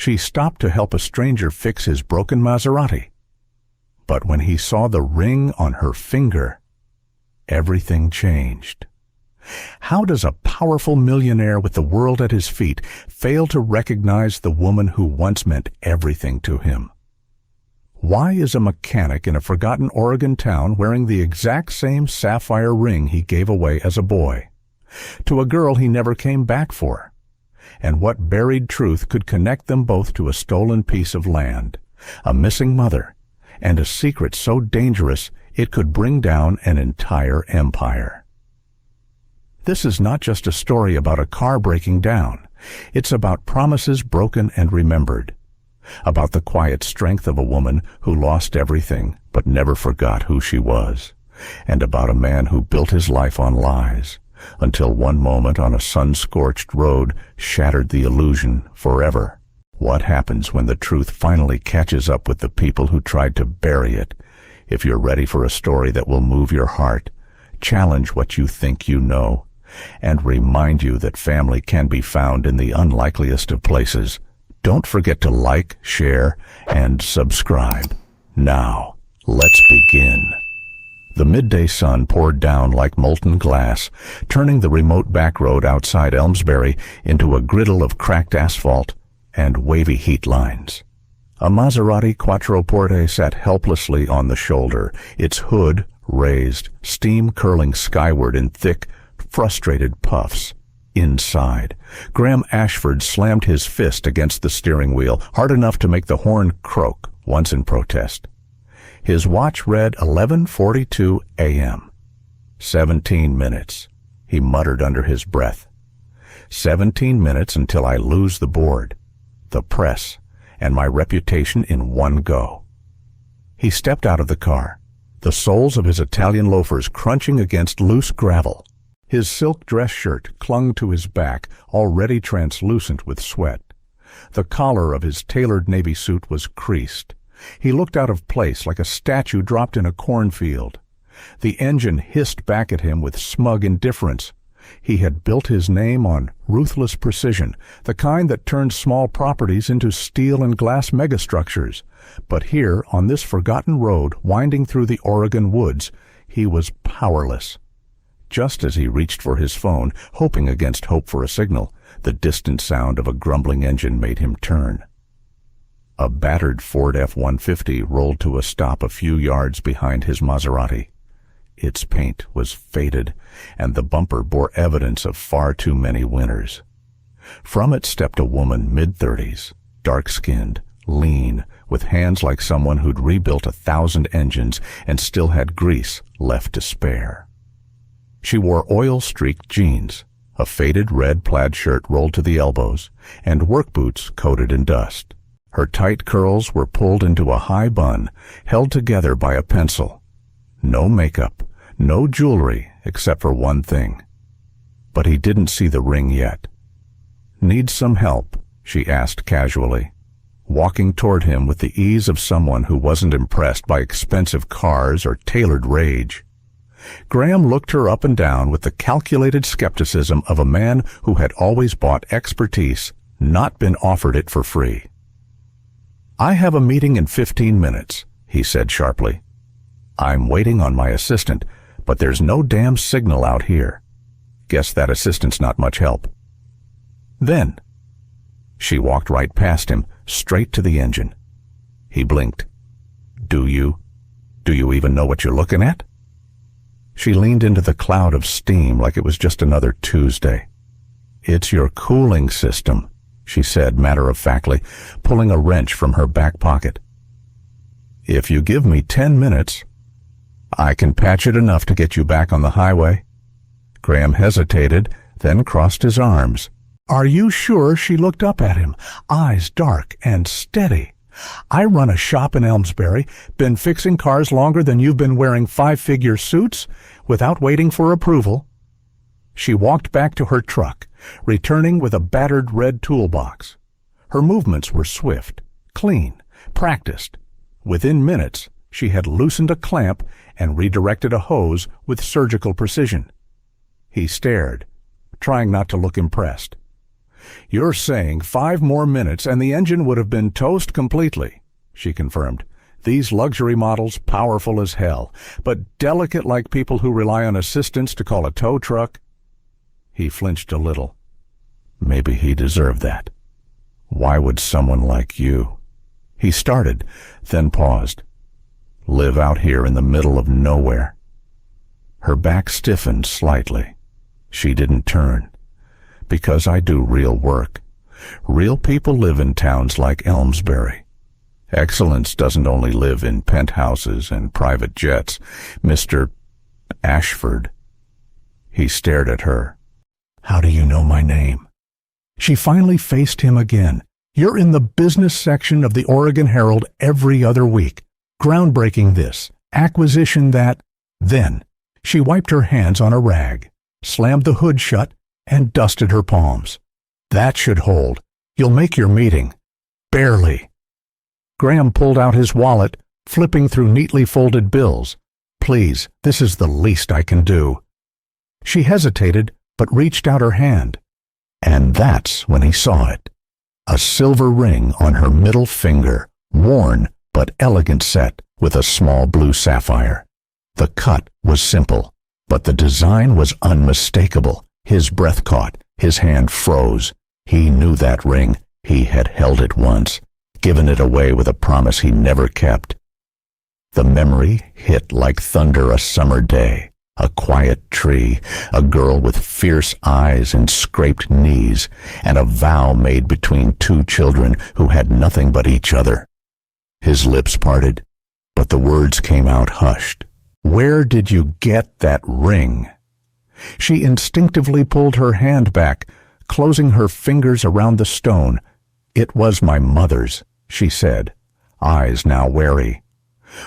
She stopped to help a stranger fix his broken Maserati. But when he saw the ring on her finger, everything changed. How does a powerful millionaire with the world at his feet fail to recognize the woman who once meant everything to him? Why is a mechanic in a forgotten Oregon town wearing the exact same sapphire ring he gave away as a boy, to a girl he never came back for? And what buried truth could connect them both to a stolen piece of land, a missing mother, and a secret so dangerous it could bring down an entire empire? This is not just a story about a car breaking down. It's about promises broken and remembered, about the quiet strength of a woman who lost everything but never forgot who she was, and about a man who built his life on lies, until one moment on a sun-scorched road shattered the illusion forever. What happens when the truth finally catches up with the people who tried to bury it? If you're ready for a story that will move your heart, challenge what you think you know, and remind you that family can be found in the unlikeliest of places, don't forget to like, share, and subscribe. Now, let's begin. The midday sun poured down like molten glass, turning the remote back road outside Elmsbury into a griddle of cracked asphalt and wavy heat lines. A Maserati Quattroporte sat helplessly on the shoulder, its hood raised, steam curling skyward in thick, frustrated puffs. Inside, Graham Ashford slammed his fist against the steering wheel, hard enough to make the horn croak once in protest. His watch read 11:42 a.m. 17 minutes, he muttered under his breath. 17 minutes until I lose the board, the press, and my reputation in one go. He stepped out of the car, the soles of his Italian loafers crunching against loose gravel. His silk dress shirt clung to his back, already translucent with sweat. The collar of his tailored navy suit was creased. He looked out of place like a statue dropped in a cornfield. The engine hissed back at him with smug indifference. He had built his name on ruthless precision, the kind that turned small properties into steel and glass megastructures. But here, on this forgotten road winding through the Oregon woods, he was powerless. Just as he reached for his phone, hoping against hope for a signal, the distant sound of a grumbling engine made him turn. A battered Ford F-150 rolled to a stop a few yards behind his Maserati. Its paint was faded, and the bumper bore evidence of far too many winters. From it stepped a woman mid-30s, dark-skinned, lean, with hands like someone who'd rebuilt 1,000 engines and still had grease left to spare. She wore oil-streaked jeans, a faded red plaid shirt rolled to the elbows, and work boots coated in dust. Her tight curls were pulled into a high bun, held together by a pencil. No makeup, no jewelry except for one thing. But he didn't see the ring yet. "Need some help?" she asked casually, walking toward him with the ease of someone who wasn't impressed by expensive cars or tailored rage. Graham looked her up and down with the calculated skepticism of a man who had always bought expertise, not been offered it for free. "I have a meeting in 15 minutes, he said sharply. "I'm waiting on my assistant, but there's no damn signal out here. Guess that assistant's not much help." Then, she walked right past him, straight to the engine. He blinked. Do you even know what you're looking at?" She leaned into the cloud of steam like it was just another Tuesday. "It's your cooling system," she said matter-of-factly, pulling a wrench from her back pocket. "If you give me 10 minutes, I can patch it enough to get you back on the highway." Graham hesitated, then crossed his arms. "Are you sure?" She looked up at him, eyes dark and steady. "I run a shop in Elmsbury, been fixing cars longer than you've been wearing 5-figure suits, without waiting for approval." She walked back to her truck, returning with a battered red toolbox. Her movements were swift, clean, practiced. Within minutes, she had loosened a clamp and redirected a hose with surgical precision. He stared, trying not to look impressed. "You're saying 5 more minutes and the engine would have been toast completely," she confirmed. "These luxury models, powerful as hell, but delicate like people who rely on assistants to call a tow truck." He flinched a little. Maybe he deserved that. Why would someone like you? He started, then paused. Live out here in the middle of nowhere. Her back stiffened slightly. She didn't turn. "Because I do real work. Real people live in towns like Elmsbury. Excellence doesn't only live in penthouses and private jets, Mr. Ashford." He stared at her. "How do you know my name?" She finally faced him again. "You're in the business section of the Oregon Herald every other week. Groundbreaking this, acquisition that." Then she wiped her hands on a rag, slammed the hood shut, and dusted her palms. "That should hold. You'll make your meeting." "Barely." Graham pulled out his wallet, flipping through neatly folded bills. "Please, this is the least I can do." She hesitated, but reached out her hand. And that's when he saw it. A silver ring on her middle finger, worn but elegant set with a small blue sapphire. The cut was simple, but the design was unmistakable. His breath caught, his hand froze. He knew that ring. He had held it once, given it away with a promise he never kept. The memory hit like thunder a summer day. A quiet tree, a girl with fierce eyes and scraped knees, and a vow made between 2 children who had nothing but each other. His lips parted, but the words came out hushed. "Where did you get that ring?" She instinctively pulled her hand back, closing her fingers around the stone. "It was my mother's," she said, eyes now wary.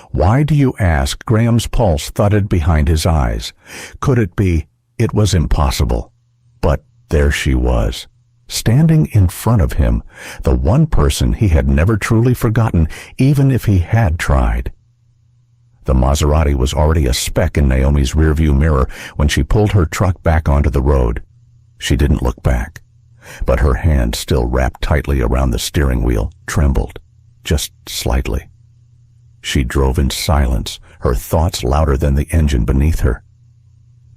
"Why do you ask?" Graham's pulse thudded behind his eyes. Could it be? It was impossible. But there she was, standing in front of him, the one person he had never truly forgotten, even if he had tried. The Maserati was already a speck in Naomi's rearview mirror when she pulled her truck back onto the road. She didn't look back, but her hand, still wrapped tightly around the steering wheel, trembled, just slightly. She drove in silence, her thoughts louder than the engine beneath her.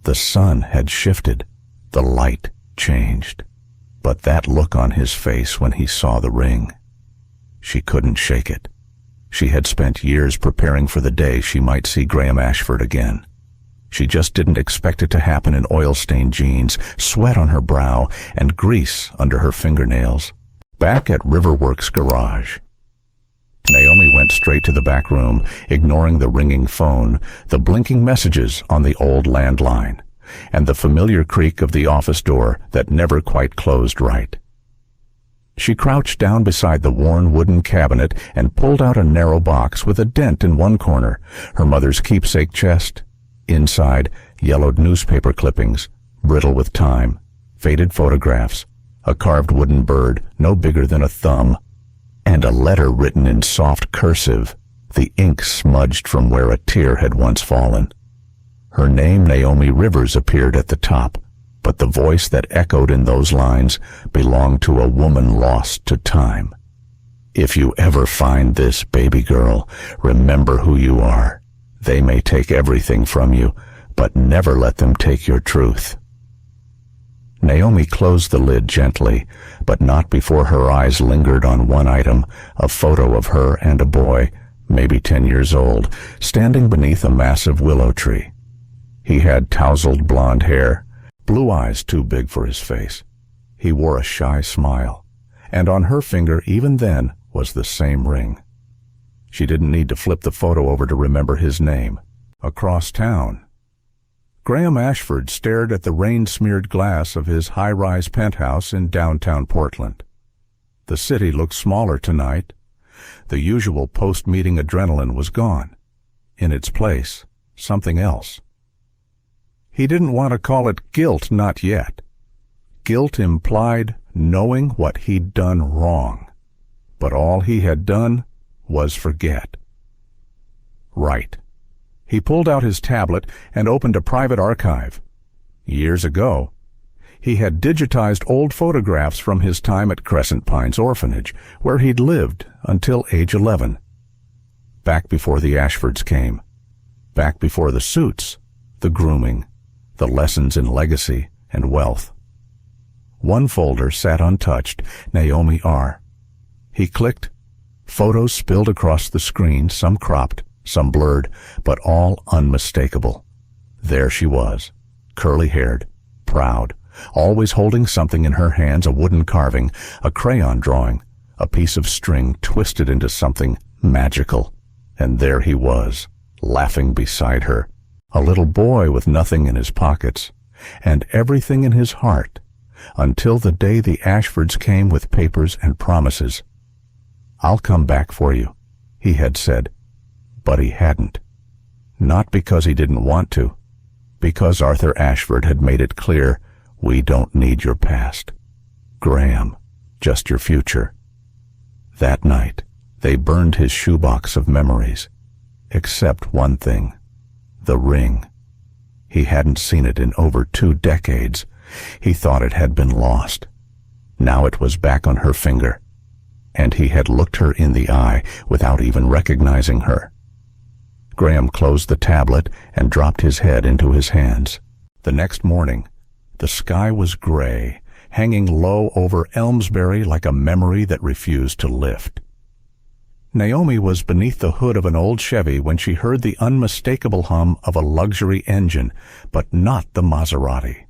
The sun had shifted. The light changed. But that look on his face when he saw the ring, she couldn't shake it. She had spent years preparing for the day she might see Graham Ashford again. She just didn't expect it to happen in oil-stained jeans, sweat on her brow, and grease under her fingernails. Back at Riverworks' garage, Naomi went straight to the back room, ignoring the ringing phone, the blinking messages on the old landline, and the familiar creak of the office door that never quite closed right. She crouched down beside the worn wooden cabinet and pulled out a narrow box with a dent in one corner, her mother's keepsake chest. Inside, yellowed newspaper clippings, brittle with time, faded photographs, a carved wooden bird no bigger than a thumb, and a letter written in soft cursive, the ink smudged from where a tear had once fallen. Her name, Naomi Rivers, appeared at the top, but the voice that echoed in those lines belonged to a woman lost to time. "If you ever find this, baby girl, remember who you are. They may take everything from you, but never let them take your truth." Naomi closed the lid gently, but not before her eyes lingered on one item, a photo of her and a boy, maybe 10 years old, standing beneath a massive willow tree. He had tousled blonde hair, blue eyes too big for his face. He wore a shy smile, and on her finger even then was the same ring. She didn't need to flip the photo over to remember his name. Across town, Graham Ashford stared at the rain-smeared glass of his high-rise penthouse in downtown Portland. The city looked smaller tonight. The usual post-meeting adrenaline was gone. In its place, something else. He didn't want to call it guilt, not yet. Guilt implied knowing what he'd done wrong. But all he had done was forget. Right. He pulled out his tablet and opened a private archive. Years ago, He had digitized old photographs from his time at Crescent Pines Orphanage, where he'd lived until age 11. Back before the Ashfords came. Back before the suits, the grooming, the lessons in legacy and wealth. One folder sat untouched, Naomi R. He clicked. Photos spilled across the screen, some cropped, some blurred, but all unmistakable. There she was, curly-haired, proud, always holding something in her hands, a wooden carving, a crayon drawing, a piece of string twisted into something magical. And there he was, laughing beside her, a little boy with nothing in his pockets, and everything in his heart, until the day the Ashfords came with papers and promises. "I'll come back for you," he had said, but he hadn't. Not because he didn't want to, because Arthur Ashford had made it clear, "We don't need your past, Graham, just your future." That night, they burned his shoebox of memories, except one thing, the ring. He hadn't seen it in over 2 decades. He thought it had been lost. Now it was back on her finger, and he had looked her in the eye without even recognizing her. Graham closed the tablet and dropped his head into his hands. The next morning, the sky was gray, hanging low over Elmsbury like a memory that refused to lift. Naomi was beneath the hood of an old Chevy when she heard the unmistakable hum of a luxury engine, but not the Maserati.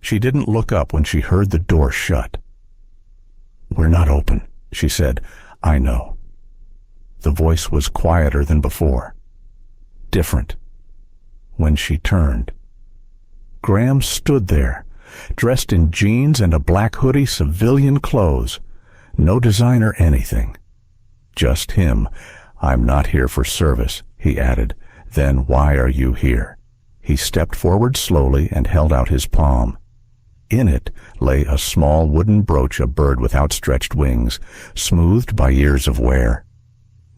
She didn't look up when she heard the door shut. "We're not open," she said. "I know." The voice was quieter than before. Different. When she turned, Graham stood there, dressed in jeans and a black hoodie, civilian clothes. No designer anything. Just him. "I'm not here for service," he added. "Then why are you here?" He stepped forward slowly and held out his palm. In it lay a small wooden brooch, a bird with outstretched wings, smoothed by years of wear.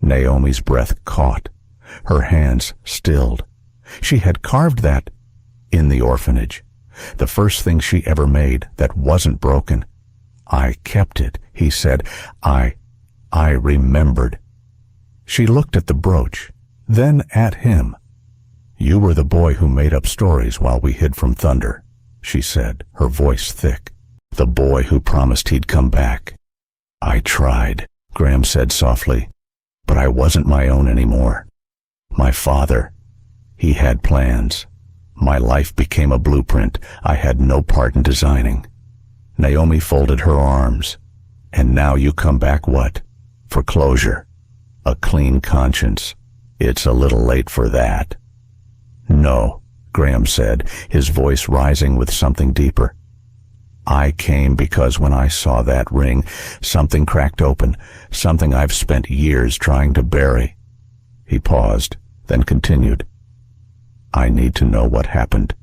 Naomi's breath caught. Her hands stilled. She had carved that in the orphanage. The first thing she ever made that wasn't broken. "I kept it," he said. I remembered." She looked at the brooch, then at him. "You were the boy who made up stories while we hid from thunder," she said, her voice thick. "The boy who promised he'd come back." "I tried," Graham said softly, "but I wasn't my own anymore. My father, he had plans. My life became a blueprint I had no part in designing." Naomi folded her arms. "And now you come back what? For closure? A clean conscience? It's a little late for that." "No," Graham said, his voice rising with something deeper. "I came because when I saw that ring, something cracked open, something I've spent years trying to bury." He paused, then continued. "I need to know what happened.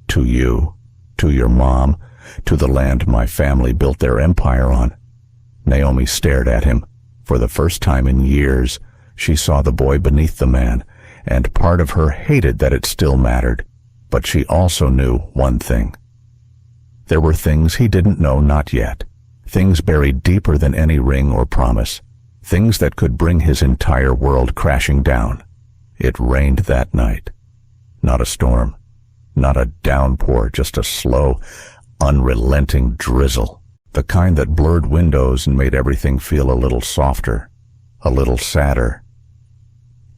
To you, to your mom, to the land my family built their empire on." Naomi stared at him. For the first time in years, she saw the boy beneath the man, and part of her hated that it still mattered. But she also knew one thing. There were things he didn't know not yet, things buried deeper than any ring or promise, things that could bring his entire world crashing down. It rained that night. Not a storm, not a downpour, just a slow, unrelenting drizzle, the kind that blurred windows and made everything feel a little softer, a little sadder.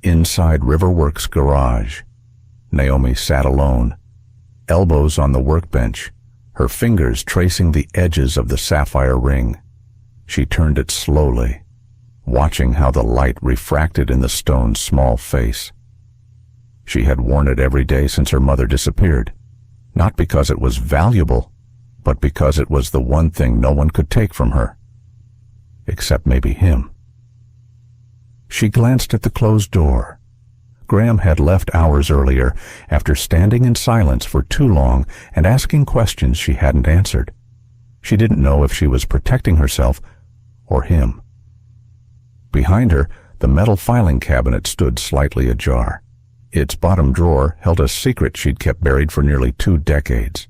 Inside Riverworks' garage, Naomi sat alone, elbows on the workbench, her fingers tracing the edges of the sapphire ring. She turned it slowly, watching how the light refracted in the stone's small face. She had worn it every day since her mother disappeared, not because it was valuable, but because it was the one thing no one could take from her, except maybe him. She glanced at the closed door. Graham had left hours earlier after standing in silence for too long and asking questions she hadn't answered. She didn't know if she was protecting herself or him. Behind her, the metal filing cabinet stood slightly ajar. Its bottom drawer held a secret she'd kept buried for nearly 2 decades.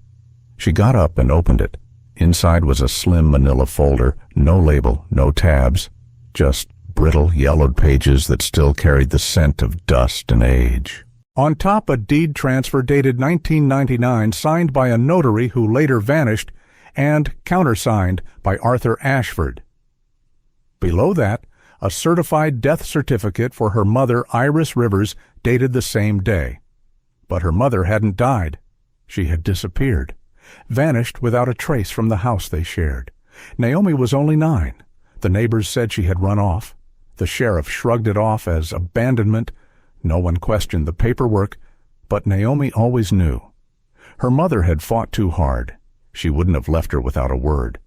She got up and opened it. Inside was a slim manila folder, no label, no tabs, just brittle, yellowed pages that still carried the scent of dust and age. On top, a deed transfer dated 1999, signed by a notary who later vanished, and countersigned by Arthur Ashford. Below that, a certified death certificate for her mother, Iris Rivers, dated the same day. But her mother hadn't died. She had disappeared, vanished without a trace from the house they shared. Naomi was only 9. The neighbors said she had run off. The sheriff shrugged it off as abandonment. No one questioned the paperwork, but Naomi always knew. Her mother had fought too hard. She wouldn't have left her without a word.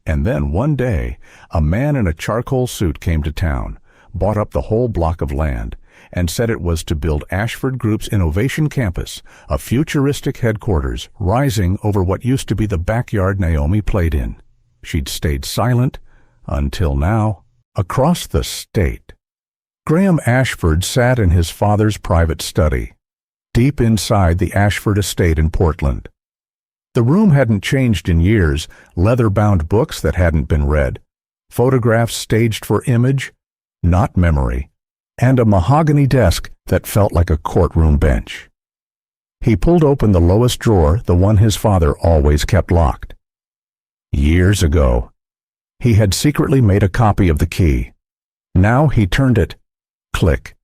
And then one day, a man in a charcoal suit came to town, bought up the whole block of land, and said it was to build Ashford Group's Innovation Campus, a futuristic headquarters rising over what used to be the backyard Naomi played in. She'd stayed silent until now. Across the state, Graham Ashford sat in his father's private study, deep inside the Ashford estate in Portland. The room hadn't changed in years, leather-bound books that hadn't been read, photographs staged for image, not memory, and a mahogany desk that felt like a courtroom bench. He pulled open the lowest drawer, the one his father always kept locked. Years ago, he had secretly made a copy of the key. Now he turned it. Click.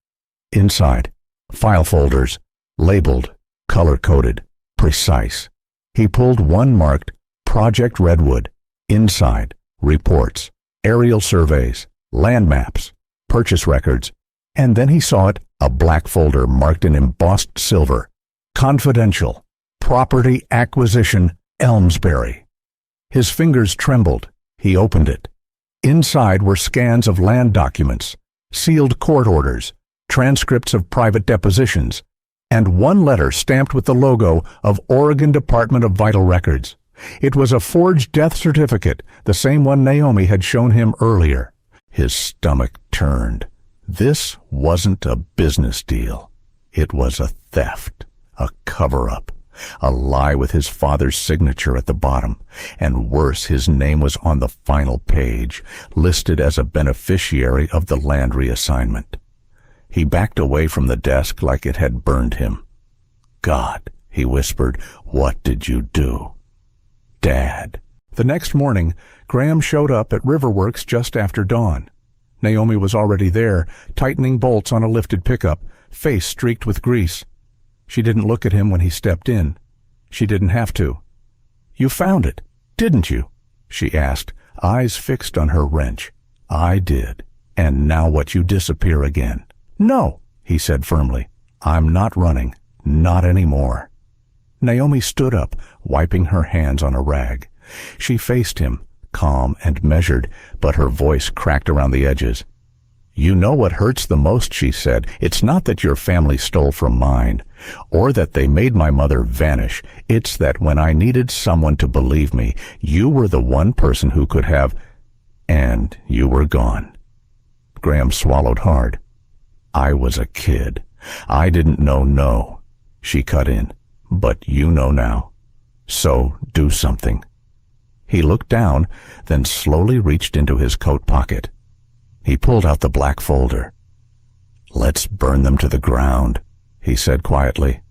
Inside, file folders, labeled, color-coded, precise. He pulled one marked Project Redwood. Inside, reports, aerial surveys, land maps, purchase records, and then he saw it, a black folder marked in embossed silver. Confidential. Property acquisition, Elmsbury. His fingers trembled. He opened it. Inside were scans of land documents, sealed court orders, transcripts of private depositions, and one letter stamped with the logo of Oregon Department of Vital Records. It was a forged death certificate, the same one Naomi had shown him earlier. His stomach turned. This wasn't a business deal. It was a theft, a cover-up, a lie with his father's signature at the bottom. And worse, his name was on the final page, listed as a beneficiary of the land reassignment. He backed away from the desk like it had burned him. "God," he whispered, "what did you do?" "Dad." The next morning, Graham showed up at Riverworks just after dawn. Naomi was already there, tightening bolts on a lifted pickup, face streaked with grease. She didn't look at him when he stepped in. She didn't have to. "You found it, didn't you?" she asked, eyes fixed on her wrench. "I did. And now what, you disappear again?" "No," he said firmly. "I'm not running. Not anymore." Naomi stood up, wiping her hands on a rag. She faced him, calm and measured, but her voice cracked around the edges. "You know what hurts the most," she said. "It's not that your family stole from mine, or that they made my mother vanish. It's that when I needed someone to believe me, you were the one person who could have, and you were gone." Graham swallowed hard. "I was a kid. I didn't know no," she cut in. "But you know now. So do something." He looked down, then slowly reached into his coat pocket. He pulled out the black folder. "Let's burn them to the ground," he said quietly.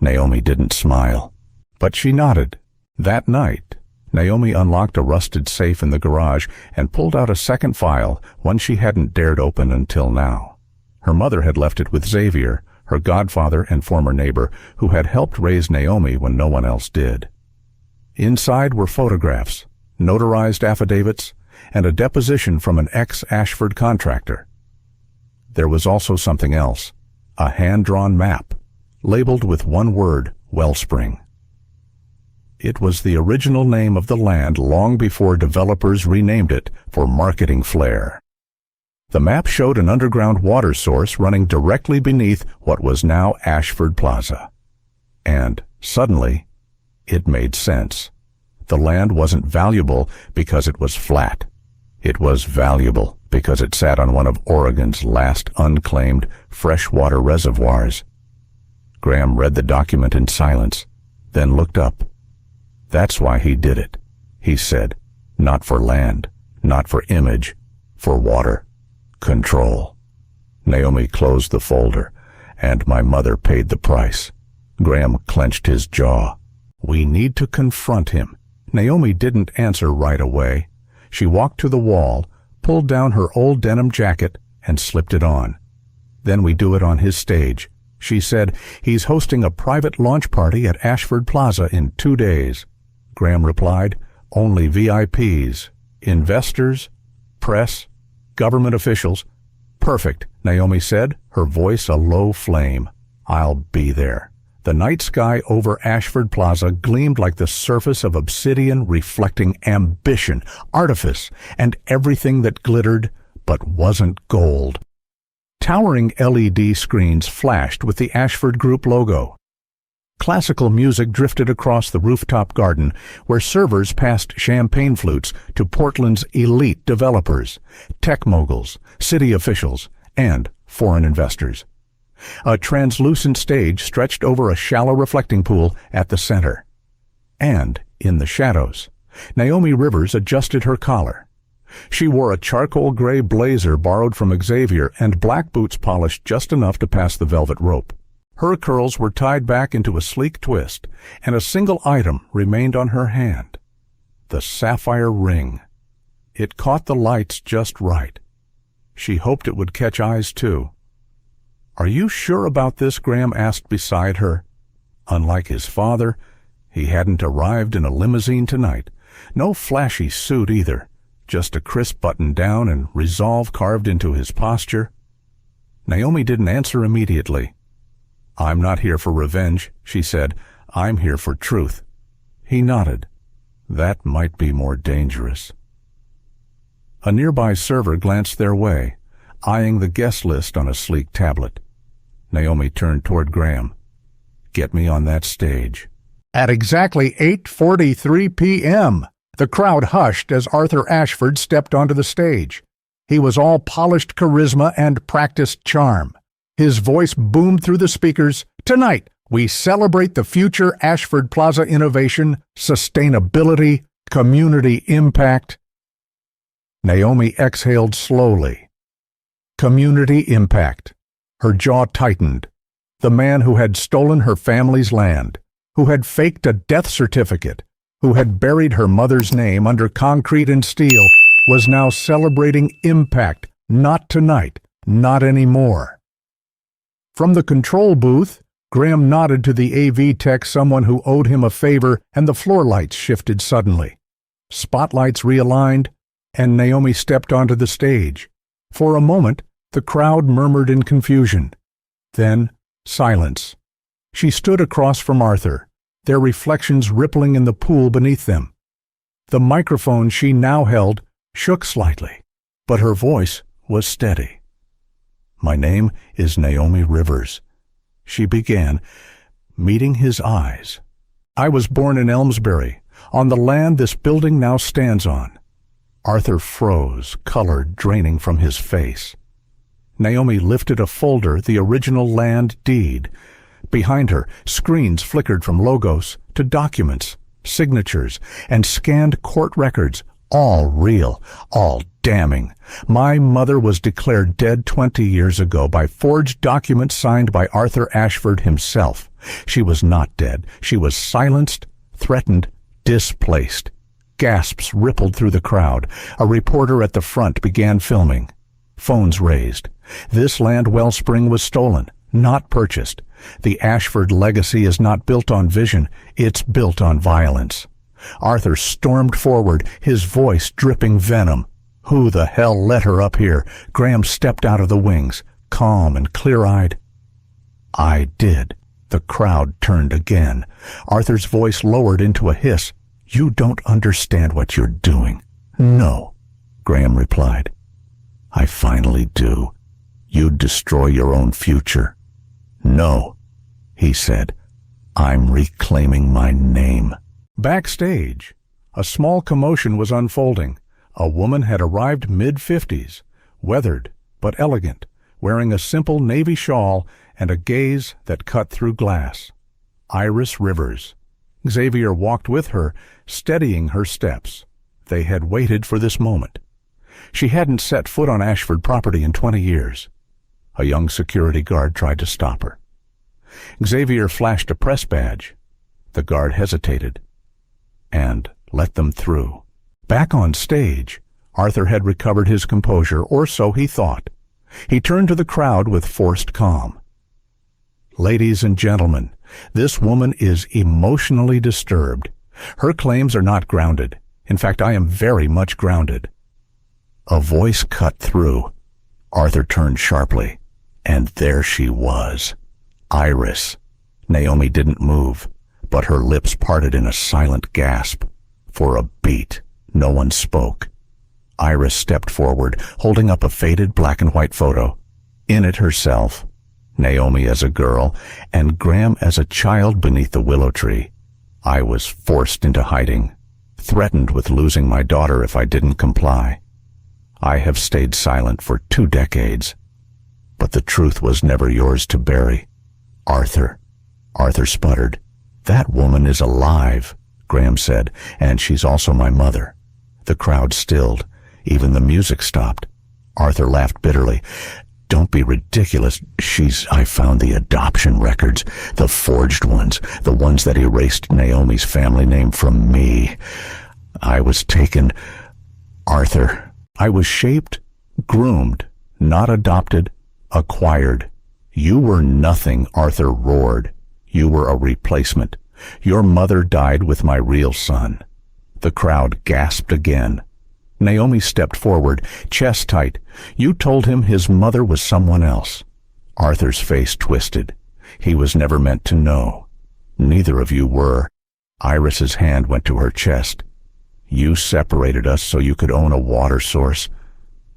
Naomi didn't smile, but she nodded. That night, Naomi unlocked a rusted safe in the garage and pulled out a second file, one she hadn't dared open until now. Her mother had left it with Xavier, her godfather and former neighbor, who had helped raise Naomi when no one else did. Inside were photographs, notarized affidavits, and a deposition from an ex-Ashford contractor. There was also something else, a hand-drawn map, labeled with one word, Wellspring. It was the original name of the land long before developers renamed it for marketing flair. The map showed an underground water source running directly beneath what was now Ashford Plaza. And, suddenly, it made sense. The land wasn't valuable because it was flat. It was valuable because it sat on one of Oregon's last unclaimed freshwater reservoirs. Graham read the document in silence, then looked up. That's why he did it, he said. Not for land, not for image, for water. Control. Naomi closed the folder, and my mother paid the price. Graham clenched his jaw. We need to confront him. Naomi didn't answer right away. She walked to the wall, pulled down her old denim jacket, and slipped it on. Then we do it on his stage. She said, he's hosting a private launch party at Ashford Plaza in 2 days. Graham replied, only VIPs, investors, press, government officials. Perfect, Naomi said, her voice a low flame. I'll be there. The night sky over Ashford Plaza gleamed like the surface of obsidian, reflecting ambition, artifice, and everything that glittered but wasn't gold. Towering LED screens flashed with the Ashford Group logo. Classical music drifted across the rooftop garden, where servers passed champagne flutes to Portland's elite developers, tech moguls, city officials, and foreign investors. A translucent stage stretched over a shallow reflecting pool at the center. And, in the shadows, Naomi Rivers adjusted her collar. She wore a charcoal gray blazer borrowed from Xavier and black boots polished just enough to pass the velvet rope. Her curls were tied back into a sleek twist, and a single item remained on her hand. The sapphire ring. It caught the lights just right. She hoped it would catch eyes too. Are you sure about this? Graham asked beside her. Unlike his father, he hadn't arrived in a limousine tonight. No flashy suit either, just a crisp button-down and resolve carved into his posture. Naomi didn't answer immediately. I'm not here for revenge, she said. I'm here for truth. He nodded. That might be more dangerous. A nearby server glanced their way, eyeing the guest list on a sleek tablet. Naomi turned toward Graham. Get me on that stage. At exactly 8:43 p.m., the crowd hushed as Arthur Ashford stepped onto the stage. He was all polished charisma and practiced charm. His voice boomed through the speakers. Tonight, we celebrate the future Ashford Plaza innovation, sustainability, community impact. Naomi exhaled slowly. Community impact. Her jaw tightened. The man who had stolen her family's land, who had faked a death certificate, who had buried her mother's name under concrete and steel, was now celebrating impact. Not tonight, not anymore. From the control booth, Graham nodded to the AV tech, someone who owed him a favor, and the floor lights shifted suddenly. Spotlights realigned, and Naomi stepped onto the stage. For a moment, the crowd murmured in confusion. Then, silence. She stood across from Arthur, their reflections rippling in the pool beneath them. The microphone she now held shook slightly, but her voice was steady. My name is Naomi Rivers, she began, meeting his eyes. I was born in Elmsbury, on the land this building now stands on. Arthur froze, color draining from his face. Naomi lifted a folder, the original land deed. Behind her, screens flickered from logos to documents, signatures, and scanned court records, all real, all damning. My mother was declared dead 20 years ago by forged documents signed by Arthur Ashford himself. She was not dead. She was silenced, threatened, displaced. Gasps rippled through the crowd. A reporter at the front began filming. Phones raised. This land wellspring was stolen, not purchased. The Ashford legacy is not built on vision, it's built on violence. Arthur stormed forward, his voice dripping venom. Who the hell let her up here? Graham stepped out of the wings, calm and clear-eyed. I did. The crowd turned again. Arthur's voice lowered into a hiss. You don't understand what you're doing. No, Graham replied. I finally do. You'd destroy your own future. No, he said. I'm reclaiming my name. Backstage, a small commotion was unfolding. A woman had arrived mid-50s, weathered but elegant, wearing a simple navy shawl and a gaze that cut through glass. Iris Rivers. Xavier walked with her, steadying her steps. They had waited for this moment. She hadn't set foot on Ashford property in 20 years. A young security guard tried to stop her. Xavier flashed a press badge. The guard hesitated and let them through. Back on stage, Arthur had recovered his composure, or so he thought. He turned to the crowd with forced calm. "Ladies and gentlemen, this woman is emotionally disturbed. Her claims are not grounded. In fact, I am very much grounded." A voice cut through. Arthur turned sharply, and there she was. Iris. Naomi didn't move, but her lips parted in a silent gasp. For a beat, no one spoke. Iris stepped forward, holding up a faded black and white photo. In it herself, Naomi as a girl, and Graham as a child beneath the willow tree. I was forced into hiding, threatened with losing my daughter if I didn't comply. I have stayed silent for 2 decades, but the truth was never yours to bury. Arthur. Arthur sputtered. "That woman is alive," Graham said, "and she's also my mother." The crowd stilled. Even the music stopped. Arthur laughed bitterly. "Don't be ridiculous. I found the adoption records, the forged ones, the ones that erased Naomi's family name from me. I was taken, Arthur. I was shaped, groomed, not adopted, acquired. You were nothing," Arthur roared. "You were a replacement. Your mother died with my real son." The crowd gasped again. Naomi stepped forward, chest tight. "You told him his mother was someone else." Arthur's face twisted. "He was never meant to know. Neither of you were." Iris's hand went to her chest. "You separated us so you could own a water source."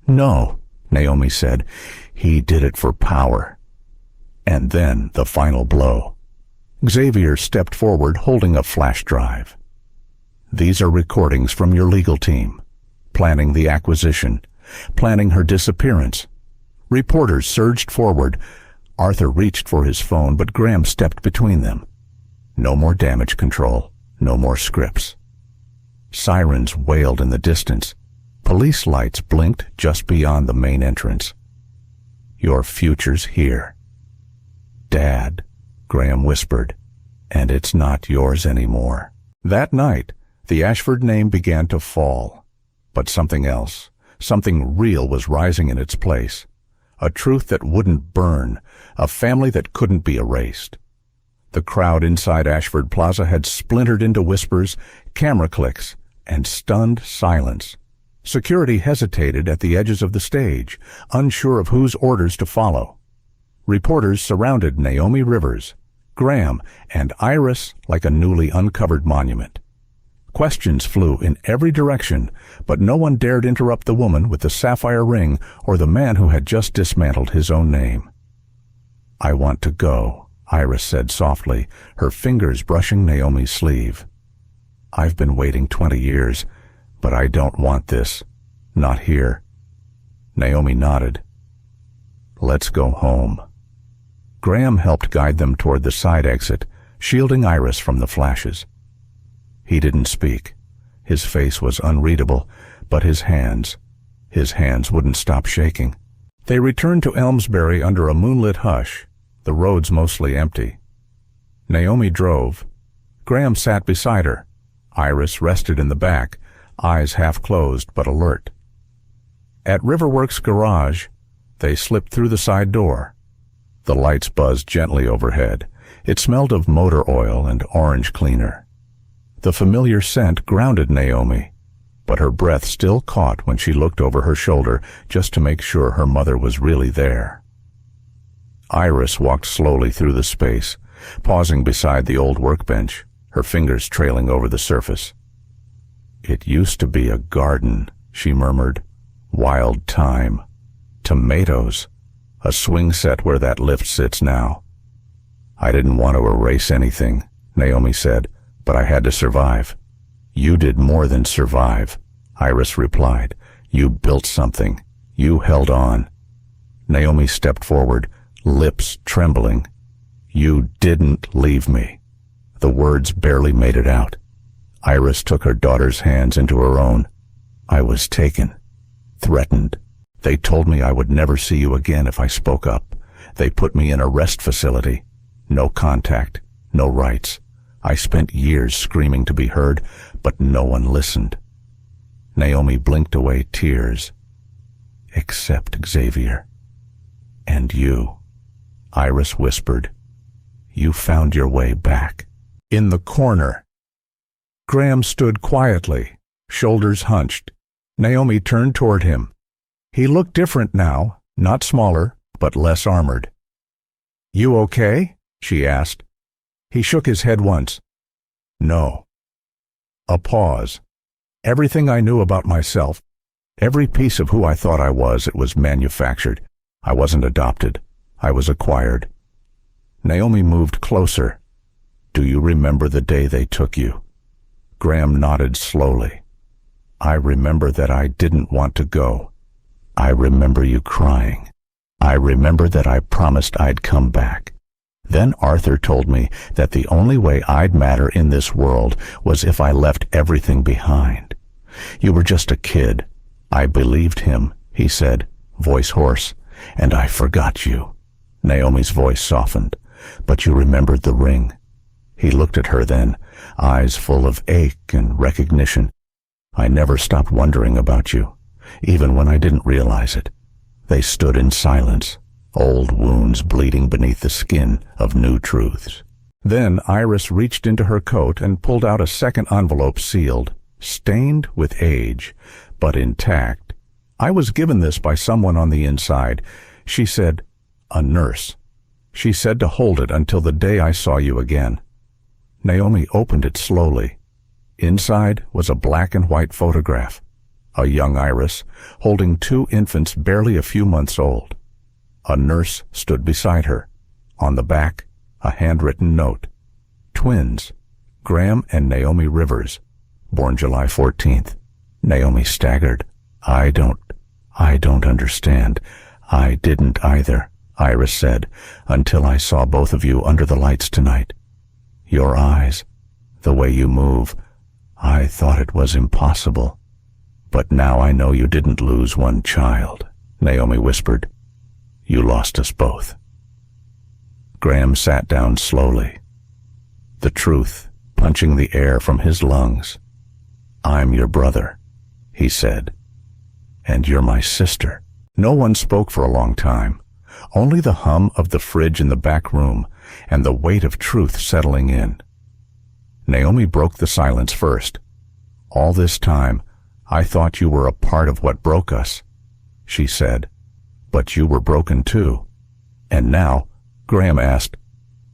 "No," Naomi said. "He did it for power." And then the final blow. Xavier stepped forward, holding a flash drive. "These are recordings from your legal team, planning the acquisition, planning her disappearance." Reporters surged forward. Arthur reached for his phone, but Graham stepped between them. No more damage control, no more scripts. Sirens wailed in the distance. Police lights blinked just beyond the main entrance. "Your future's here." "Dad," Graham whispered, "and it's not yours anymore." That night, the Ashford name began to fall. But something else, something real was rising in its place. A truth that wouldn't burn, a family that couldn't be erased. The crowd inside Ashford Plaza had splintered into whispers, camera clicks, and stunned silence. Security hesitated at the edges of the stage, unsure of whose orders to follow. Reporters surrounded Naomi Rivers, Graham, and Iris like a newly uncovered monument. Questions flew in every direction, but no one dared interrupt the woman with the sapphire ring or the man who had just dismantled his own name. "I want to go," Iris said softly, her fingers brushing Naomi's sleeve. "I've been waiting 20 years, but I don't want this. Not here." Naomi nodded. "Let's go home." Graham helped guide them toward the side exit, shielding Iris from the flashes. He didn't speak. His face was unreadable, but his hands wouldn't stop shaking. They returned to Elmsbury under a moonlit hush, the roads mostly empty. Naomi drove. Graham sat beside her. Iris rested in the back, eyes half closed but alert. At Riverworks Garage, they slipped through the side door. The lights buzzed gently overhead. It smelled of motor oil and orange cleaner. The familiar scent grounded Naomi, but her breath still caught when she looked over her shoulder just to make sure her mother was really there. Iris walked slowly through the space, pausing beside the old workbench, her fingers trailing over the surface. "It used to be a garden," she murmured. "Wild thyme. Tomatoes. A swing set where that lift sits now." "I didn't want to erase anything," Naomi said, "but I had to survive." "You did more than survive," Iris replied. "You built something. You held on." Naomi stepped forward, lips trembling. "You didn't leave me." The words barely made it out. Iris took her daughter's hands into her own. I was taken, threatened. They told me I would never see you again if I spoke up. They put me in a rest facility. No contact, no rights. I spent years screaming to be heard, but no one listened. Naomi blinked away tears. Except Xavier. And you, Iris whispered. You found your way back. In the corner. Graham stood quietly, shoulders hunched. Naomi turned toward him. He looked different now, not smaller, but less armored. You okay? She asked. He shook his head once. No. A pause. Everything I knew about myself, every piece of who I thought I was, it was manufactured. I wasn't adopted. I was acquired. Naomi moved closer. Do you remember the day they took you? Graham nodded slowly. I remember that I didn't want to go. I remember you crying. I remember that I promised I'd come back. Then Arthur told me that the only way I'd matter in this world was if I left everything behind. You were just a kid. I believed him, he said, voice hoarse, and I forgot you. Naomi's voice softened. But you remembered the ring. He looked at her then, eyes full of ache and recognition. I never stopped wondering about you, even when I didn't realize it. They stood in silence, old wounds bleeding beneath the skin of new truths. Then Iris reached into her coat and pulled out a second envelope sealed, stained with age, but intact. I was given this by someone on the inside. She said, a nurse. She said to hold it until the day I saw you again. Naomi opened it slowly. Inside was a black and white photograph. A young Iris, holding two infants barely a few months old. A nurse stood beside her. On the back, a handwritten note. Twins, Graham and Naomi Rivers, born July 14th. Naomi staggered. I don't understand. I didn't either, Iris said, until I saw both of you under the lights tonight. Your eyes, the way you move, I thought it was impossible. But now I know you didn't lose one child, Naomi whispered. You lost us both. Graham sat down slowly, the truth punching the air from his lungs. I'm your brother, he said, and you're my sister. No one spoke for a long time, only the hum of the fridge in the back room and the weight of truth settling in. Naomi broke the silence first. All this time, I thought you were a part of what broke us, she said. But you were broken too. And now, Graham asked.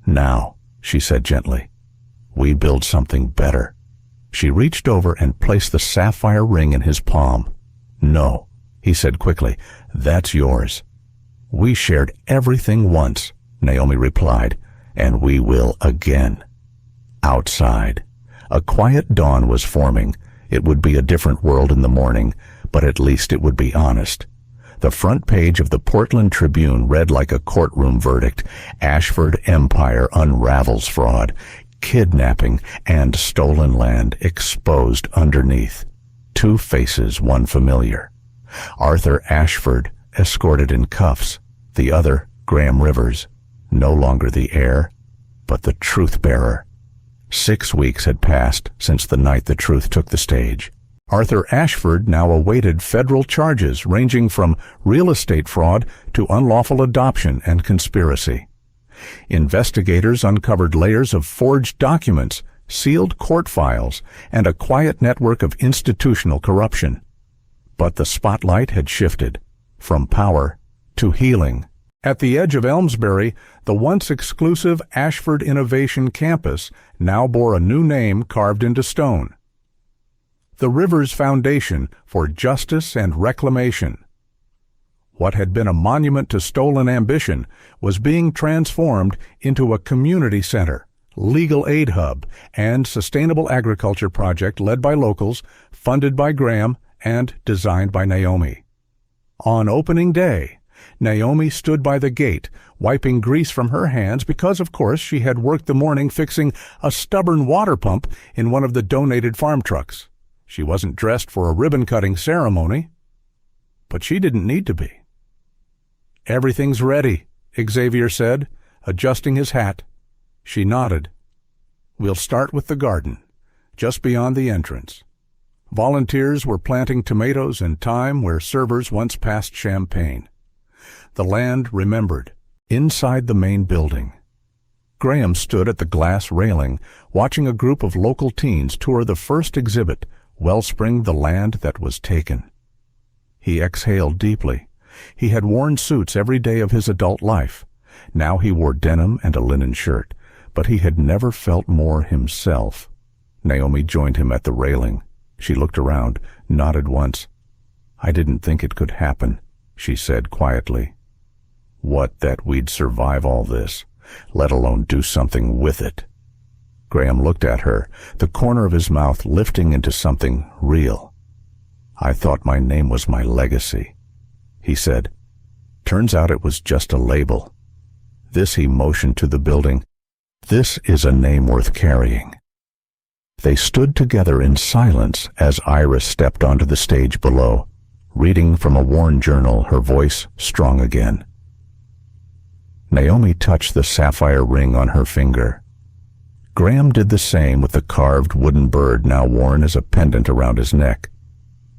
Now, she said gently, we build something better. She reached over and placed the sapphire ring in his palm. No, he said quickly, that's yours. We shared everything once, Naomi replied, and we will again. Outside, a quiet dawn was forming. It would be a different world in the morning, but at least it would be honest. The front page of the Portland Tribune read like a courtroom verdict. Ashford Empire unravels fraud, kidnapping and stolen land exposed underneath. Two faces, one familiar. Arthur Ashford, escorted in cuffs. The other, Graham Rivers, no longer the heir, but the truth-bearer. 6 weeks had passed since the night the truth took the stage. Arthur Ashford now awaited federal charges ranging from real estate fraud to unlawful adoption and conspiracy. Investigators uncovered layers of forged documents, sealed court files, and a quiet network of institutional corruption. But the spotlight had shifted from power to healing. At the edge of Elmsbury, the once exclusive Ashford Innovation Campus now bore a new name carved into stone. The Rivers Foundation for Justice and Reclamation. What had been a monument to stolen ambition was being transformed into a community center, legal aid hub, and sustainable agriculture project led by locals, funded by Graham, and designed by Naomi. On opening day, Naomi stood by the gate, wiping grease from her hands because, of course, she had worked the morning fixing a stubborn water pump in one of the donated farm trucks. She wasn't dressed for a ribbon-cutting ceremony, but she didn't need to be. "Everything's ready," Xavier said, adjusting his hat. She nodded. "We'll start with the garden, just beyond the entrance." Volunteers were planting tomatoes and thyme where servers once passed champagne. The land remembered, inside the main building. Graham stood at the glass railing, watching a group of local teens tour the first exhibit, Wellspring, the Land That Was Taken. He exhaled deeply. He had worn suits every day of his adult life. Now he wore denim and a linen shirt, but he had never felt more himself. Naomi joined him at the railing. She looked around, nodded once. "I didn't think it could happen," she said quietly. "What, that we'd survive all this, let alone do something with it?" Graham looked at her, the corner of his mouth lifting into something real. "I thought my name was my legacy," he said. "Turns out it was just a label. This," he motioned to the building, "this is a name worth carrying." They stood together in silence as Iris stepped onto the stage below, reading from a worn journal, her voice strong again. Naomi touched the sapphire ring on her finger. Graham did the same with the carved wooden bird now worn as a pendant around his neck.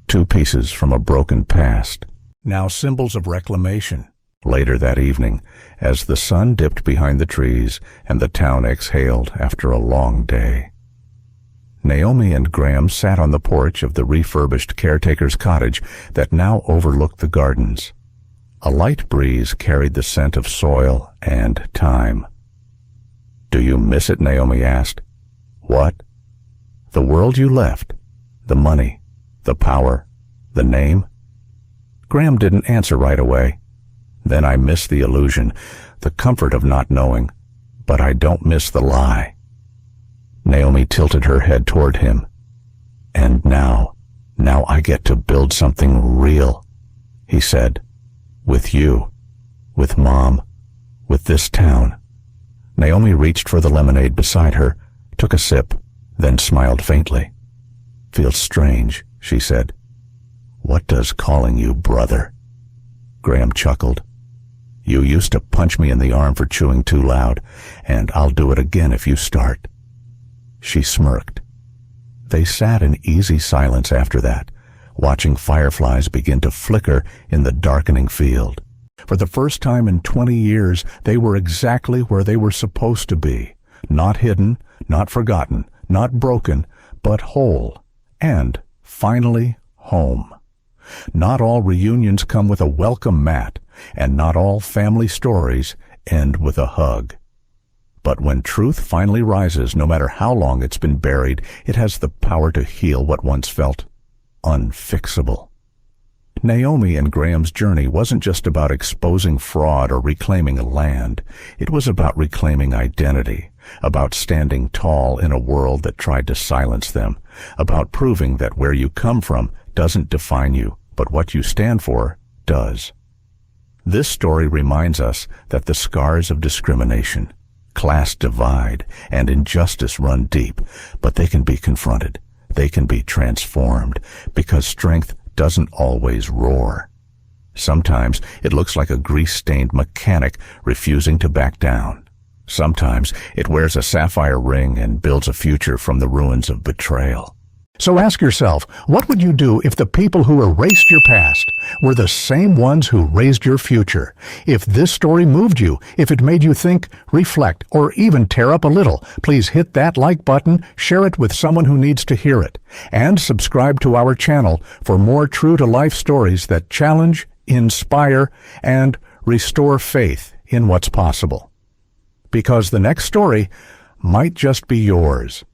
Two pieces from a broken past, now symbols of reclamation. Later that evening, as the sun dipped behind the trees and the town exhaled after a long day, Naomi and Graham sat on the porch of the refurbished caretaker's cottage that now overlooked the gardens. A light breeze carried the scent of soil and thyme. "Do you miss it?" Naomi asked. "What?" "The world you left. The money, the power, the name." Graham didn't answer right away. "Then I miss the illusion, the comfort of not knowing, but I don't miss the lie." Naomi tilted her head toward him. "And now I get to build something real," he said. "With you, with Mom, with this town." Naomi reached for the lemonade beside her, took a sip, then smiled faintly. "Feels strange," she said. "What does calling you brother?" Graham chuckled. "You used to punch me in the arm for chewing too loud, and I'll do it again if you start." She smirked. They sat in easy silence after that, watching fireflies begin to flicker in the darkening field. For the first time in 20 years, they were exactly where they were supposed to be. Not hidden, not forgotten, not broken, but whole. And, finally, home. Not all reunions come with a welcome mat, and not all family stories end with a hug. But when truth finally rises, no matter how long it's been buried, it has the power to heal what once felt unfixable. Naomi and Graham's journey wasn't just about exposing fraud or reclaiming land. It was about reclaiming identity, about standing tall in a world that tried to silence them, about proving that where you come from doesn't define you, but what you stand for does. This story reminds us that the scars of discrimination, class divide, and injustice run deep, but they can be confronted. They can be transformed, because strength doesn't always roar. Sometimes it looks like a grease-stained mechanic refusing to back down. Sometimes it wears a sapphire ring and builds a future from the ruins of betrayal. So ask yourself, what would you do if the people who erased your past were the same ones who raised your future? If this story moved you, if it made you think, reflect, or even tear up a little, please hit that like button, share it with someone who needs to hear it, and subscribe to our channel for more true-to-life stories that challenge, inspire, and restore faith in what's possible. Because the next story might just be yours.